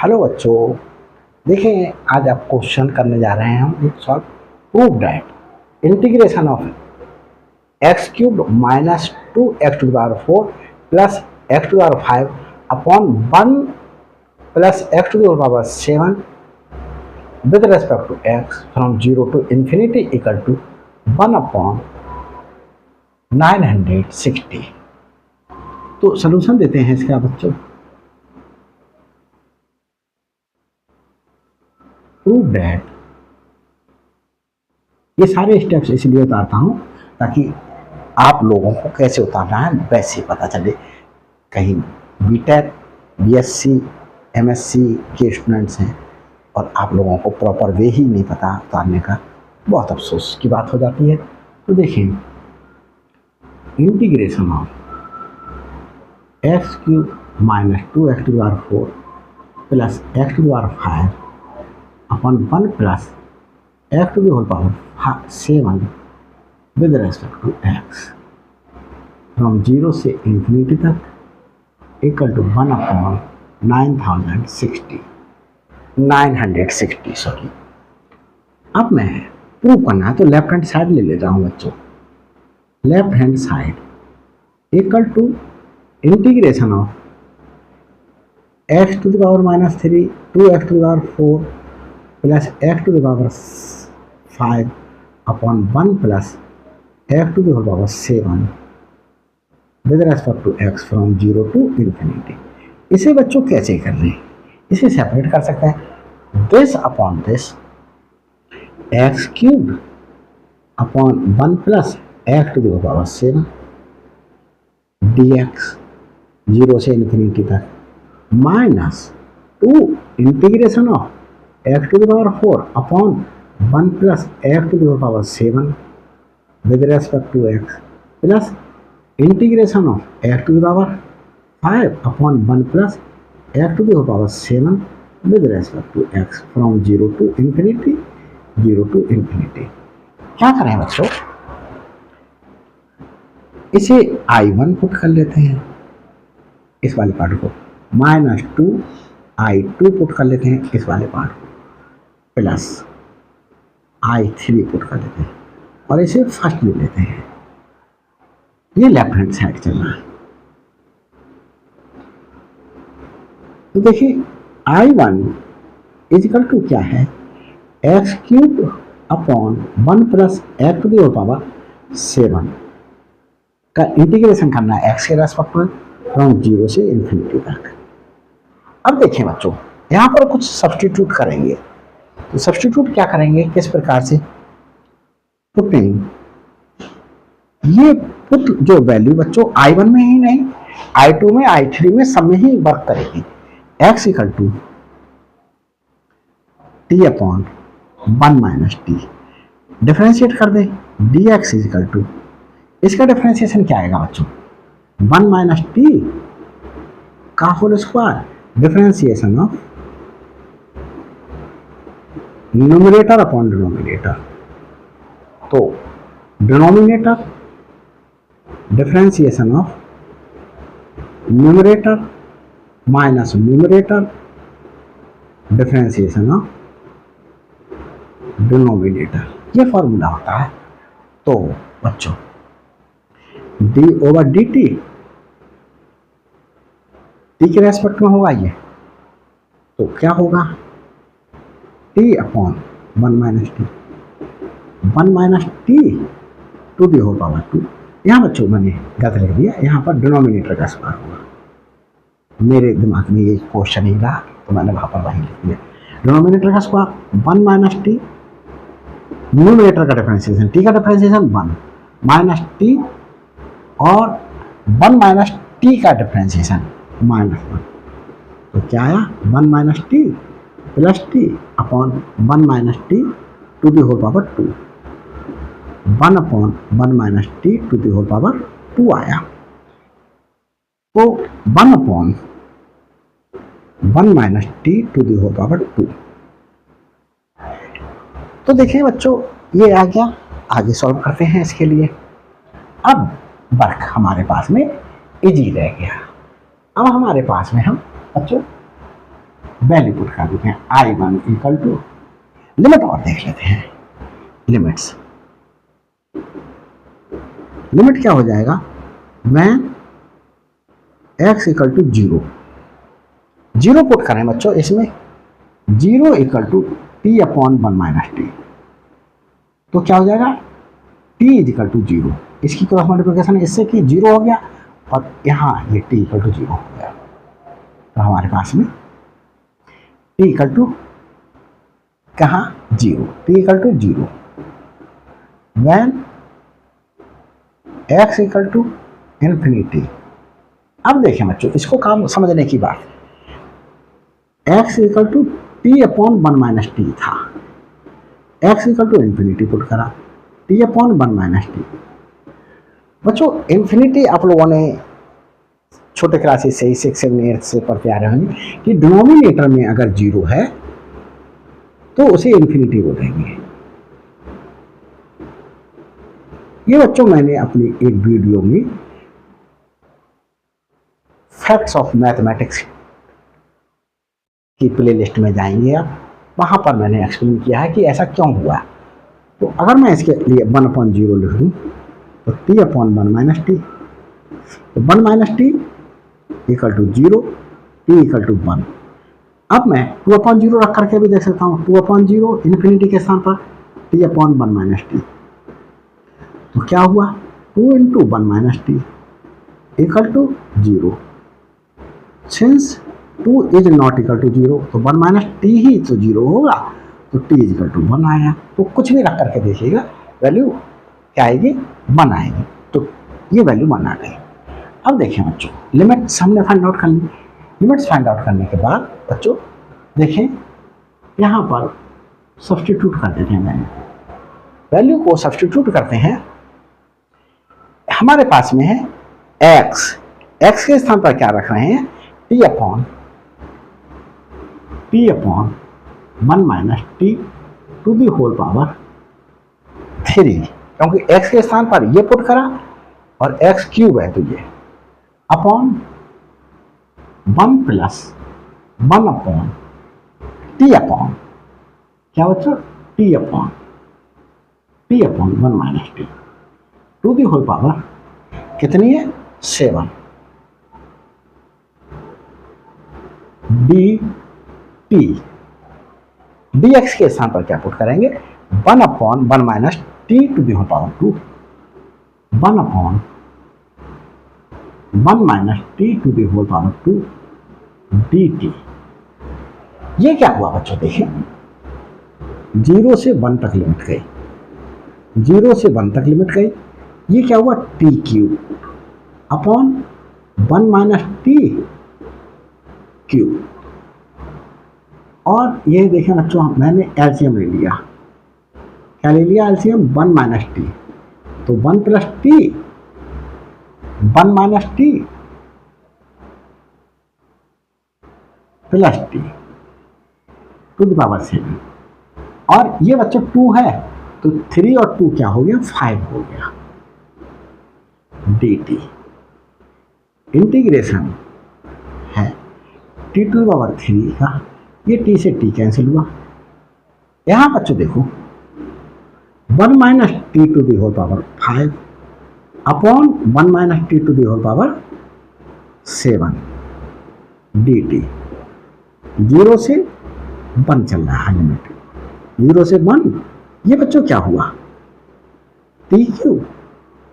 Hello बच्चों, देखिए आज आप क्वेश्चन करने जा रहे हैं हम एक solve. Prove that integration of x cube minus 2x to the power 4 plus x to the power 5 upon 1 plus x to the power 7 with respect to x from 0 to infinity equal to 1 upon 960। तो solution देते हैं इसका बच्चों। Prove that, ये सारे steps इसलिए उतारता हूँ ताकि आप लोगों को कैसे उतारना है वैसे पता चले। कहीं बीटेक, बीएससी, एमएससी के स्टूडेंट्स हैं और आप लोगों को प्रॉपर वे ही नहीं पता उतारने का, बहुत अफसोस की बात हो जाती है। तो देखिए, integration of x cube minus 2x to the power 4 plus x to the power 5 upon 1 plus x to the whole power 7 with respect to x from 0 से इंफिनिटी तक इक्वल टू 1 अपॉन 960 सॉरी। अब मैं prove करना है तो left hand side ले लेता हूँ बच्चों। Left hand side equal to integration of x to the power minus 3 2x to the power 4 plus x to the power 5 upon 1 plus x to the whole power 7 with respect to x from 0 to infinity. इसे बच्चों कैसे कर रहे हैं, इसे separate कर सकते हैं। This upon this x cube upon 1 plus x to the whole power 7 dx 0 से इंफिनिटी तक minus 2 integration of x to the power 4 upon 1 plus x to the power 7 with respect to x plus integration of x to the power 5 upon 1 plus x to the power 7 with respect to x from 0 to infinity. क्या करें बच्चों, इसे I1 put कर लेते हैं, इस वाले part को माइनस 2 I2 पुट कर लेते हैं, इस वाले पार्ट को प्लस I3 पुट कर लेते हैं और इसे फर्स्ट ले लेते हैं। ये लेफ्ट हैंड साइड चल रहा है। तो देखिए I1 इजिकल टू क्या है, x cube upon 1 plus x to the power 7 का इंटीग्रेशन करना है एक्स के रेस्पेक्ट में फ्रॉम 0 से इंफिनिटी तक। अब देखें बच्चों, यहाँ पर कुछ सब्स्टिट्यूट करेंगे। तो सब्स्टिट्यूट क्या करेंगे, किस प्रकार से पुटिंग, ये पुट जो वैल्यू बच्चों I1 में ही नहीं I2 में I3 में सब में ही वर्क करेगी। x equal to t upon 1 minus t, differentiate कर दे dx इक्वल टू, इसका डिफरेंशिएशन क्या आएगा बच्चों, 1 माइनस टी का whole square, differentiation of numerator upon denominator. तो denominator differentiation of numerator minus numerator differentiation of denominator, ये फॉर्मूला होता है। तो बच्चों d ओवर डी टी के रेस्पेक्ट में होगा ये, तो क्या होगा t upon 1 minus T, 1 minus t to the whole power 2। यहाँ बच्चों मैंने गलत लिख दिया, यहाँ पर डिनोमिनेटर का स्क्वायर होगा। मेरे दिमाग में ये क्वेश्चन ही रहा तो मैंने वहाँ पर वही लिख दिया। डिनोमिनेटर का स्क्वायर 1 माइनस टी, न्यूमरेटर का डिफरेंशिएशन टी का डिफरेंशिएशन 1 माइनस टी और 1 माइनस टी का डिफरेंशिएशन माइनस 1। तो क्या आया, 1 minus t plus t upon 1 minus t to the whole power 2, 1 upon 1 minus t to the whole power 2 आया। तो 1 upon 1 minus t to the whole power 2। तो देखिए बच्चों, ये आ गया, आगे सॉल्व करते हैं इसके लिए। अब वर्क हमारे पास में इजी रह गया। अब हमारे पास में हम बच्चों वैल्यू पुट कर देते हैं I1 इक्वल टू, लिमिट और देख लेते हैं, लिमिट्स, लिमिट क्या हो जाएगा, when x equal to 0, 0 put करें बच्चों इसमें, 0 equal to t upon 1 minus t, तो क्या हो जाएगा t इज इक्वल टू 0, इसकी क्रॉस मल्टीप्लिकेशन इससे कि 0 हो गया और यहाँ ये t इक्वल टू 0 हो गया, तो हमारे पास में t इक्वल टू कहाँ 0, t equal to 0 when x equal to infinity. अब देखें बच्चों इसको काम समझने की बात, x equal to t upon 1 minus t था, x equal to infinity put करा, t अपॉन 1 माइनस टी। बच्चों इन्फिनिटी आप लोगों ने छोटे क्लासेस से 6 7 8 से पढ़ते आ रहे होंगे कि डिनोमिनेटर में अगर 0 है तो उसे इन्फिनिटी बोलेंगे। ये बच्चों मैंने अपनी एक वीडियो में फैक्ट्स ऑफ मैथमेटिक्स की प्लेलिस्ट में जाएंगे आप, वहाँ पर मैंने एक्सप्लेन किया है कि ऐसा क्यों हुआ। तो अगर मैं इसके लिए 1/0 लिख दूँ तो t अपॉन 1 माइनस टी, तो 1 minus t equal to 0, t equal to 1। अब मैं 2/0 रख करके भी देख सकता हूँ, 2/0 इन्फिनिटी के स्थान पर t अपॉन 1 माइनस टी, तो क्या हुआ 2 into 1 minus t equal to 0, since 2 is not equal to 0 तो 1 माइनस टी ही तो 0 होगा, तो t इज इक्वल टू 1 आया। तो कुछ भी रख करके देखिएगा वैल्यू क्या आएगी 1 आएगी, तो ये वैल्यू 1 आ गई। अब देखें बच्चों लिमिट्स हमने फाइंड आउट कर ली, लिमिट्स फाइंड आउट करने के बाद बच्चों देखें यहाँ पर सब्स्टिट्यूट कर देते हैं, वैल्यू को सब्स्टिट्यूट करते हैं, हमारे पास में है x, x के स्थान पर क्या रख रहे हैं t upon 1 minus t to the whole power 3, क्योंकि x के स्थान पर ये पुट करा और x क्यूब है तो ये upon 1 plus 1 upon t upon क्या बच्चों t upon 1 minus t to the whole power कितनी है 7 डी टी, dx के स्थान पर क्या पुट करेंगे 1 upon 1 minus t to the whole power 2, 1 upon 1 minus t to the whole power 2 dt। ये क्या हुआ बच्चों देखें 0 से 1 तक लिमिट गई, 0 से 1 तक लिमिट गई, ये क्या हुआ T cube upon 1 minus T cube, और ये देखें बच्चों मैंने एलसीएम ले लिया, क्या ले लिया एलसीएम 1 माइनस टी, तो 1 plus t 1 minus t plus t to the power 7, और ये बच्चों 2 है तो 3 और 2 क्या हो गया 5 हो गया dt। इंटीग्रेशन है t टू द पावर 3 का, ये t से t कैंसिल हुआ, यहां बच्चों देखो 1 minus t to the whole power 5 upon 1 minus t to the whole power 7 dt। 0 से 1 चल रहा है लिमिट, 0 से 1, ये बच्चों क्या हुआ टी क्यूब,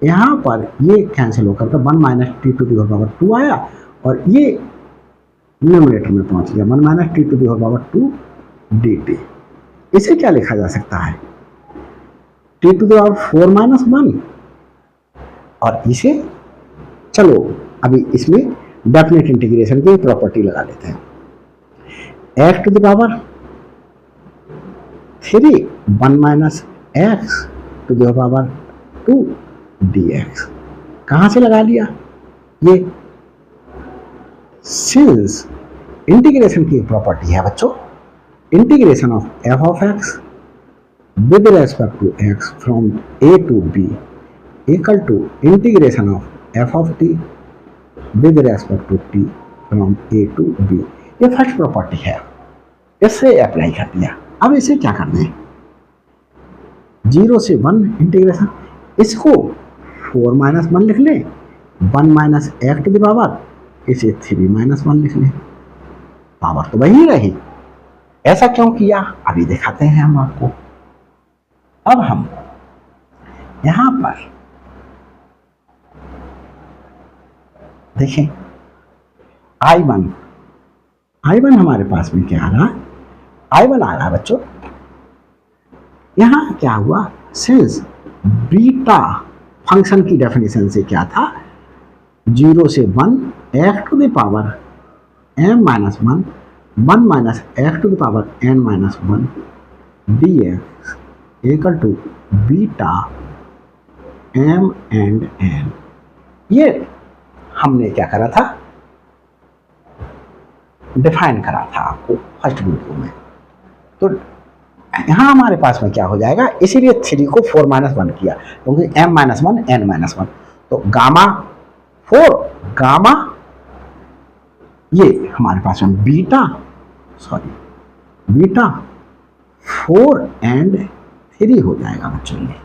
यहाँ पर ये कैंसिल होकर के 1 minus t to the whole power 2 आया, और ये न्यूमरेटर में पहुंच गया 1 minus t to the whole power 2 dt। इसे क्या लिखा जा सकता है t to the power 4 minus 1, और इसे चलो अभी इसमें डेफिनेट इंटीग्रेशन की प्रॉपर्टी लगा लेते हैं, x to the power 3 1 minus x to the power 2 dx। कहाँ से लगा लिया ये, सिंस इंटीग्रेशन की प्रॉपर्टी है बच्चों, integration of f of x with respect to x from a to b equal to integration of f of t with respect to t from a to b, ये first property है। इससे apply कर दिया। अब इसे क्या करना है, 0 से 1 इंटीग्रेशन, इसको 4 माइनस 1 लिख ले, 1 minus x to the power, इसे 3 माइनस 1 लिख ले, पावर तो वही रही। ऐसा क्यों किया अभी दिखाते हैं हम आपको। अब हम यहां पर देखें I1 हमारे पास में क्या आ रहा है, I1 आ रहा है बच्चों। यहां क्या हुआ, सिंस बीटा फंक्शन की डेफिनेशन से क्या था, 0 से 1 x to the power m minus 1, 1 minus x to the power n minus 1 dx equal to beta m and n। ये हमने क्या करा था, डिफाइन करा था आपको फर्स्ट वीडियो में। तो यहां हमारे पास में क्या हो जाएगा, इसीलिए 3 को 4 माइनस 1 किया, क्योंकि m माइनस 1 n माइनस 1, तो गामा 4 गामा ये हमारे पास में बीटा 4 एंड 3 हो जाएगा बच्चों ये।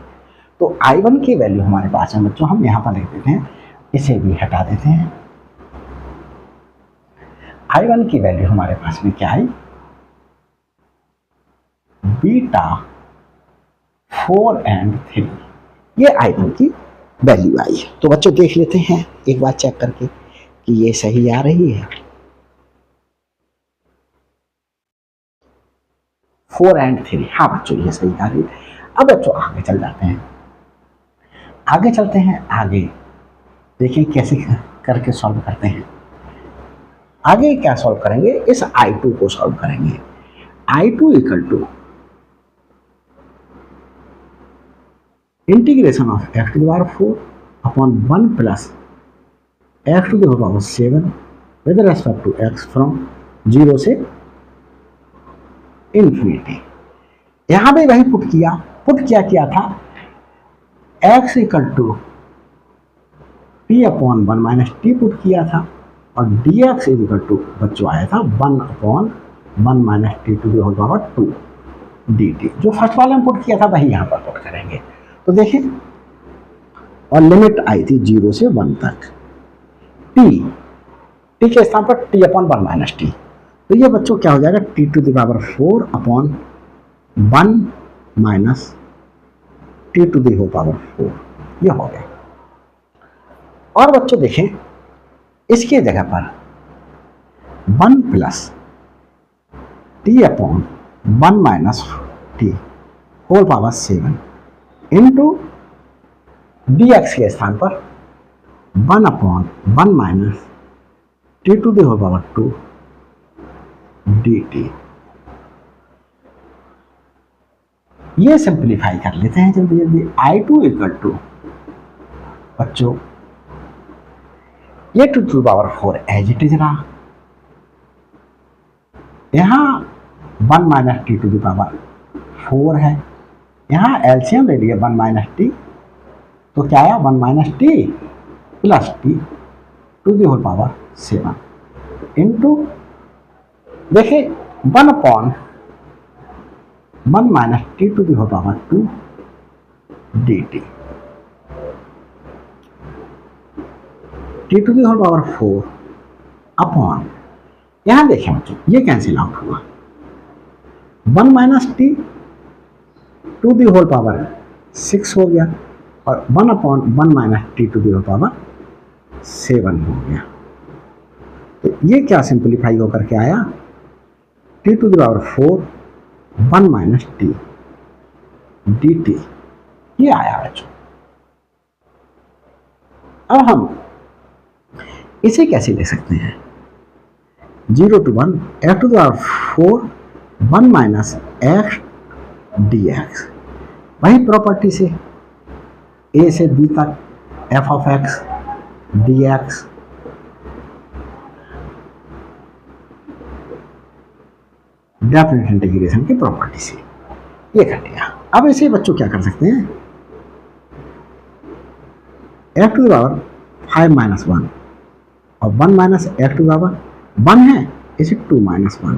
तो I1 की वैल्यू हमारे पास में बच्चों हम यहां पर लिख देते हैं, इसे भी हटा देते हैं। I1 की वैल्यू हमारे पास में क्या आई, बीटा 4 एंड 3, ये I1 की वैल्यू आई। तो बच्चों देख लेते हैं एक बार चेक करके कि ये सही आ रही है। 4 एंड 3, हाँ बच्चों ये सही आ रही है। अब बच्चों आगे चल जाते हैं, आगे चलते हैं, आगे देखिए कैसे करके सॉल्व करते हैं। आगे क्या सॉल्व करेंगे, इस I2 को सॉल्व करेंगे। I2 equal to integration of x to the power 4 upon 1 plus x to the power 7 with respect to x from 0 से इन्फिनिटी। यहां भी वही पुट क्या था, x equal to t upon 1 minus t put किया था, और d x is equal to बच्चों आया था 1 upon 1 minus t to the whole power 2 d t. जो फर्स्ट वाले में पुट किया था वही यहाँ पर पुट करेंगे। तो देखिए, और लिमिट आई थी 0 से 1 तक, टी के स्थान पर टी अपॉन 1 माइनस टी, तो ये बच्चों क्या हो जाएगा, t to the power 4 upon 1 minus t to the whole power 4, ये हो गया। और बच्चों देखें इसके जगह पर 1 plus t upon 1 minus t whole power 7 into d x के स्थान पर 1 upon 1 minus t to the whole power 2 d t. ये सिंप्लीफाई कर लेते हैं जल्दी जल्दी। I2 इक्वल टू बच्चों ये to the power 4 as it is रहा, यहां 1 minus t to the power 4 है, यहां एलसीएम ले लिया 1 माइनस टी, तो क्या आया 1 minus t plus t to the whole power 7 into देखिए 1 upon 1 minus t to the whole power 2 d t, t to the whole power 4 अपॉन, यहां देखें बच्चों ये कैंसिल आउट हुआ, 1 minus t to the whole power 6 हो गया, और 1 upon 1 minus t to the whole power 7 हो गया। तो ये क्या सिंप्लीफाई होकर के आया, t to the power 4 1 minus t d t, ये आया बच्चों। अब हम इसे कैसे ले सकते हैं, 0 to 1 x to the power 4 1 minus x d x, वही प्रॉपर्टी से ए से बी तक f of x d x definite integration की प्रॉपर्टी से ये कर लिया। अब इसे बच्चों क्या कर सकते हैं, x to the power 5 minus 1 और 1 minus x to the power 1 है, इसे 2 माइनस 1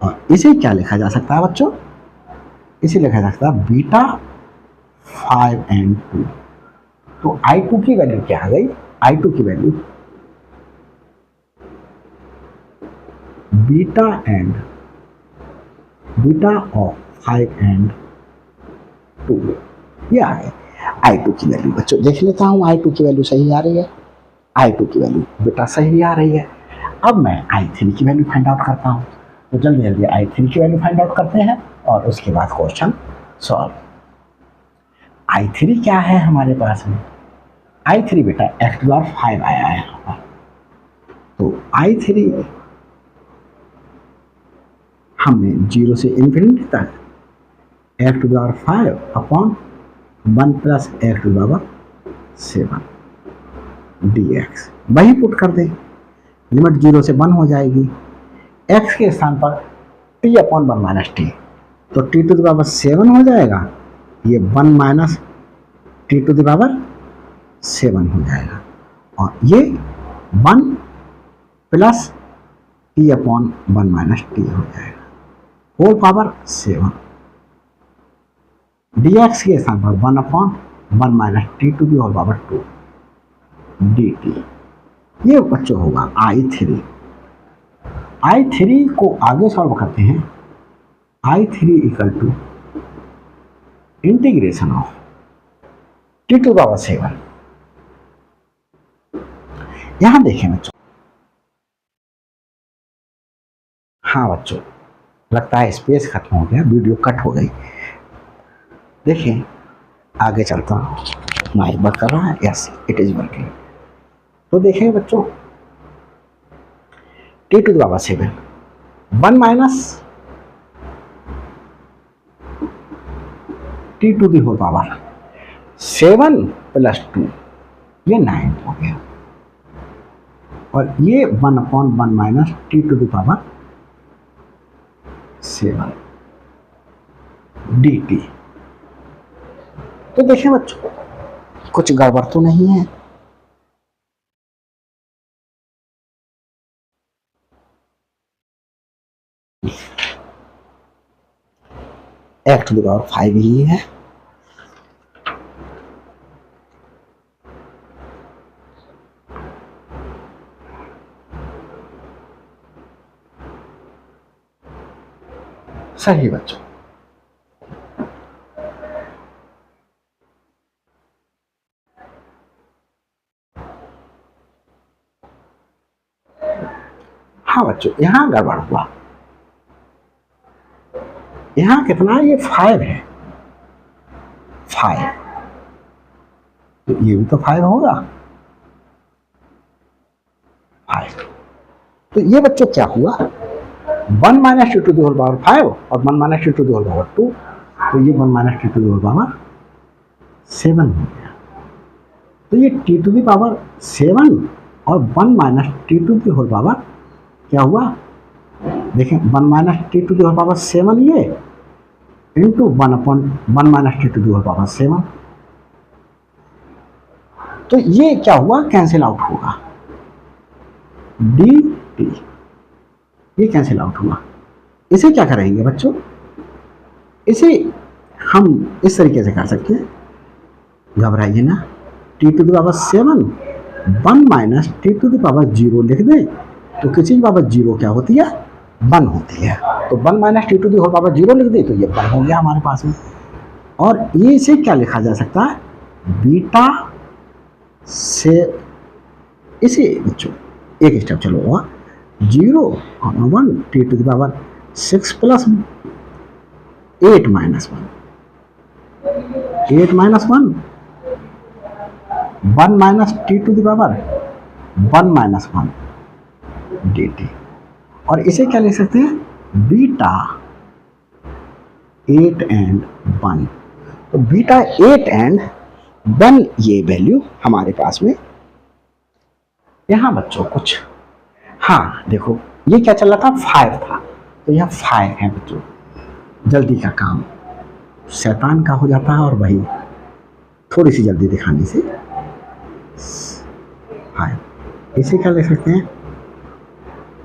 और इसे क्या लिखा जा सकता है बच्चों, इसे लिखा जा सकता है बीटा 5n2। तो I2 की वैल्यू क्या आ गई, I2 की वैल्यू बीटा ऑफ 5n2 ये आ गए। I2 की वैल्यू बच्चों देख लेता हूँ, I2 की वैल्यू सही आ रही है, I2 की वैल्यू बेटा सही आ रही है। अब मैं I3 की वैल्यू फाइंड आउट करता हूँ। तो जल्दी जल्दी I3 की वैल्यू फाइंड आउट करते हैं और उसके बाद क्वेश्चन सॉल्व। I3 क्या है हमारे पास में, I3 बेटा x⁵ आया है यहाँ पर। तो I3 हमने 0 से इन्फिनिटी तक x⁵ upon 1 plus x⁵ dx वही पुट कर दें, लिमिट 0 से 1 हो जाएगी, x के स्थान पर t अपॉन 1 माइनस टी, तो t⁵ हो जाएगा, ये 1 माइनस t⁵ हो जाएगा, और ये 1 plus t upon 1 minus T हो जाएगा, होल पावर 7 dx के स्थान पर 1 अपॉन 1 माइनस t⁵ 2 dt। ये बच्चों होगा I3। I3 को आगे सॉल्व करते हैं, I3 equal to integration of t⁵ यहां देखें बच्चों, हाँ बच्चों लगता है स्पेस खत्म हो गया, वीडियो कट हो गई। देखें आगे चलता हूँ, माइक वर्क कर रहा है, यस इट इज वर्किंग। तो देखें बच्चों t⁵ 1 माइनस t⁵ 7 प्लस 2 ये 9 हो गया, और ये 1 अपॉन 1 माइनस t⁵ 7 dt। तो देखिए बच्चों कुछ गड़बड़ तो नहीं है, x⁵ ही है, सही बच्चों। हाँ बच्चों यहाँ गड़बड़ हुआ, यहाँ कितना ये 5 है, 5 तो ये भी तो 5 होगा, 5। तो ये बच्चों क्या हुआ, 1 माइनस t⁵ 5 और 1 माइनस t⁵ 2, तो ये 1 माइनस t⁵ 7 हो गया। तो ये t⁵ 7 और 1 माइनस t⁵ क्या हुआ, देखें 1 माइनस t⁵ 7 ये इंटू 1 अपॉन 1 माइनस t⁵ 7, तो ये क्या हुआ, कैंसिल आउट होगा, dt ये कैंसिल आउट हुआ। इसे क्या करेंगे बच्चों, इसे हम इस तरीके से कर सकते हैं, घबराइए ना, t⁵ 1 माइनस t⁵ लिख दें, तो किसी की पावर 0 क्या होती है, 1 होती है, तो 1 माइनस t⁵ लिख दें तो ये 1 हो गया हमारे पास में। और ये इसे क्या लिखा जा सकता है, बीटा से, इसे बच्चों एक स्टेप चलो हुआ 0 और 1 t⁵ 6 plus 8 minus 1, 8 minus 1 1 minus t⁵ 1 minus 1 dt। और इसे क्या लिख सकते हैं, बीटा 8 एंड 1, तो बीटा 8 एंड 1 ये वैल्यू हमारे पास में। यहां बच्चों कुछ, हाँ देखो ये क्या चल रहा था, 5 था, तो यह 5 है बच्चों, जल्दी का काम शैतान का हो जाता है, और वही थोड़ी सी जल्दी दिखाने से 5, इसे क्या लिख सकते हैं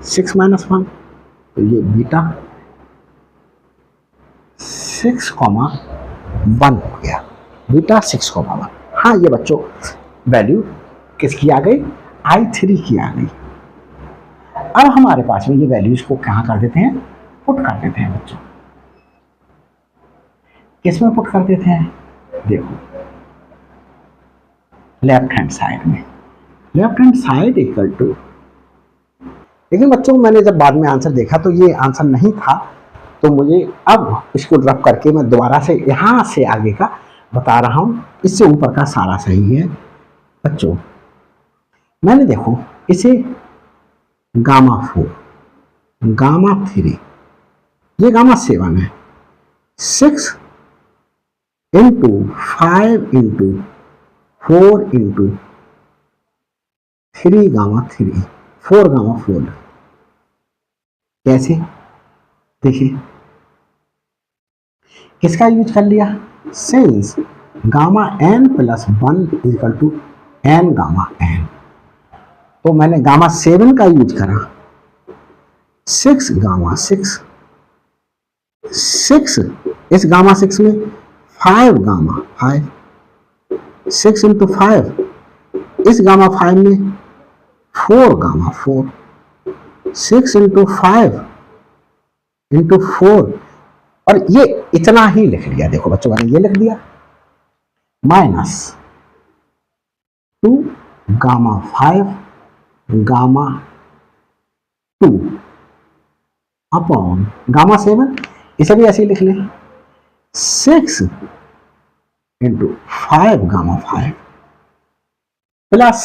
6 माइनस 1, तो ये बीटा 6,1 हो गया, बीटा 6,1। हाँ ये बच्चों वैल्यू किसकी आ गई, I3 की आ गई। अब हमारे पास में ये वैल्यूज को कहाँ कर देते हैं, पुट कर देते हैं बच्चों। किसमें पुट कर देते हैं, देखो लेफ्ट हैंड साइड में, left hand side equal to, लेकिन बच्चों मैंने जब बाद में आंसर देखा तो ये आंसर नहीं था, तो मुझे अब इसको ड्रॉप करके मैं दोबारा से यहाँ से आगे का बता रहा हूँ, इससे ऊपर का सारा सही है बच्चों। मैंने देखो इसे Γ4, Γ3, ये Γ7 है, 6 इंटू 5 इंटू 4 इंटू 3Γ3, 4Γ4। कैसे, देखिए किसका यूज कर लिया, since Γn plus 1 equal to nΓn, तो मैंने Γ7 का यूज करा, 6Γ6, 6 इस Γ6 में 5Γ5, 6 इंटू 5 इस Γ5 में 4Γ4, 6 इंटू 5 इंटू 4, और ये इतना ही लिख लिया, देखो बच्चों मैंने ये लिख दिया, माइनस 2Γ5 Γ2 अपॉन Γ7, इसे भी ऐसे ही लिख ले, 6 इंटू 5Γ5 प्लस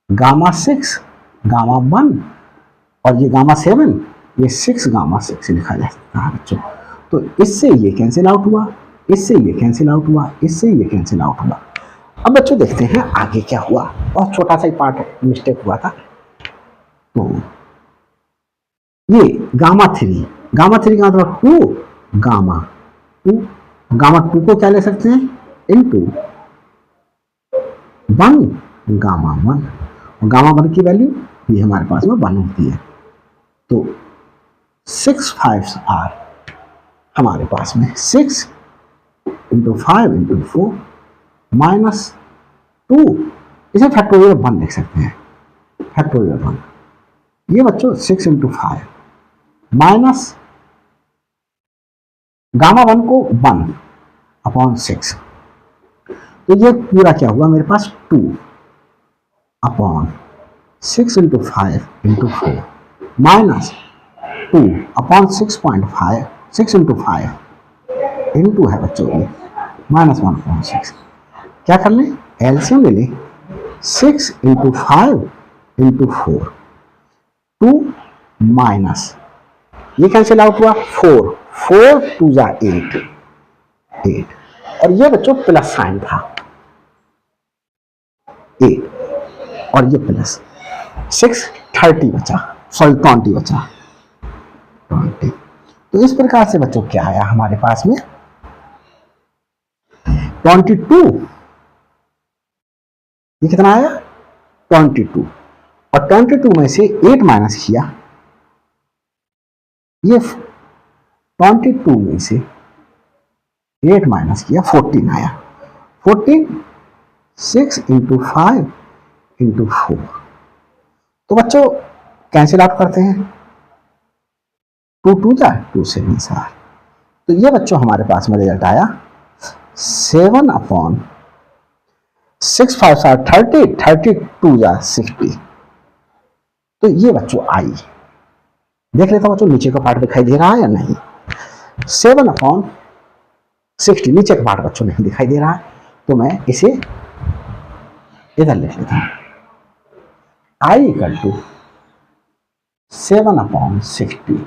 Γ6 Γ1, और ये Γ7 ये 6Γ6 लिखा जा सकता है बच्चों। तो इससे ये कैंसिल आउट हुआ, इससे ये कैंसिल आउट हुआ, इससे ये कैंसिल आउट हुआ। अब बच्चों देखते हैं आगे क्या हुआ, बहुत छोटा सा ही पार्ट मिस्टेक हुआ था। तो ये Γ3 का मतलब 2Γ2, Γ2 को क्या ले सकते हैं, इंटू 1Γ1, और Γ1 की वैल्यू ये हमारे पास में 1 होती है। तो 6 5 आर हमारे पास में 6 इंटू 5 इंटू 4 माइनस 2, इसे फैक्टोरियल 1 लिख सकते हैं, फैक्टोरियल 1। ये बच्चों 6 इंटू 5 माइनस Γ1 को 1 अपॉन 6, तो ये पूरा क्या हुआ मेरे पास 2 upon 6 into 5 into 4 minus 2 upon 6.5, 6 into 5 into है बच्चों ये माइनस 1.6। क्या कर लें, एलसीएम ले लें, 6 इंटू 5 इंटू 4, 2 माइनस ये कैंसिल आउट हुआ 4, 4 2 जा 8, 8, और ये बच्चों प्लस साइन था 8, और ये प्लस 6 30 बचा, सॉरी 20 बचा, 20। तो इस प्रकार से बच्चों क्या आया हमारे पास में 22, ये कितना आया 22, और 22 में से 8 माइनस किया, ये 22 में से 8 माइनस किया 14 आया, 14 6 इंटू 5 इंटू 4। तो बच्चों कैंसिल आउट करते हैं, 2 2 जा 2 7 4। तो ये बच्चों हमारे पास में रिजल्ट आया 7 अपॉन 6 5 30, 32 जा 60। तो ये बच्चों आई, देख लेता हूं बच्चों नीचे का पार्ट दिखाई दे रहा है या नहीं, 7 अपॉन 60 नीचे का पार्ट बच्चों नहीं दिखाई दे रहा है, तो मैं इसे इधर लिख लेता हूं, आई इक्वल टू 7 अपॉन 60।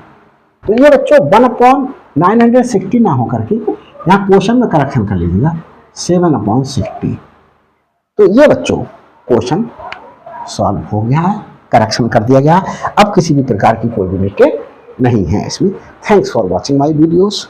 तो ये बच्चों 1 अपॉन 960 ना हो करके यहाँ क्वेश्चन में करेक्शन कर लीजिएगा 7 अपॉन 60। तो ये बच्चों क्वेश्चन सॉल्व हो गया है, करेक्शन कर दिया गया है। अब किसी भी प्रकार की कोई भी मिस्टेक नहीं है इसमें। Thanks for watching my videos.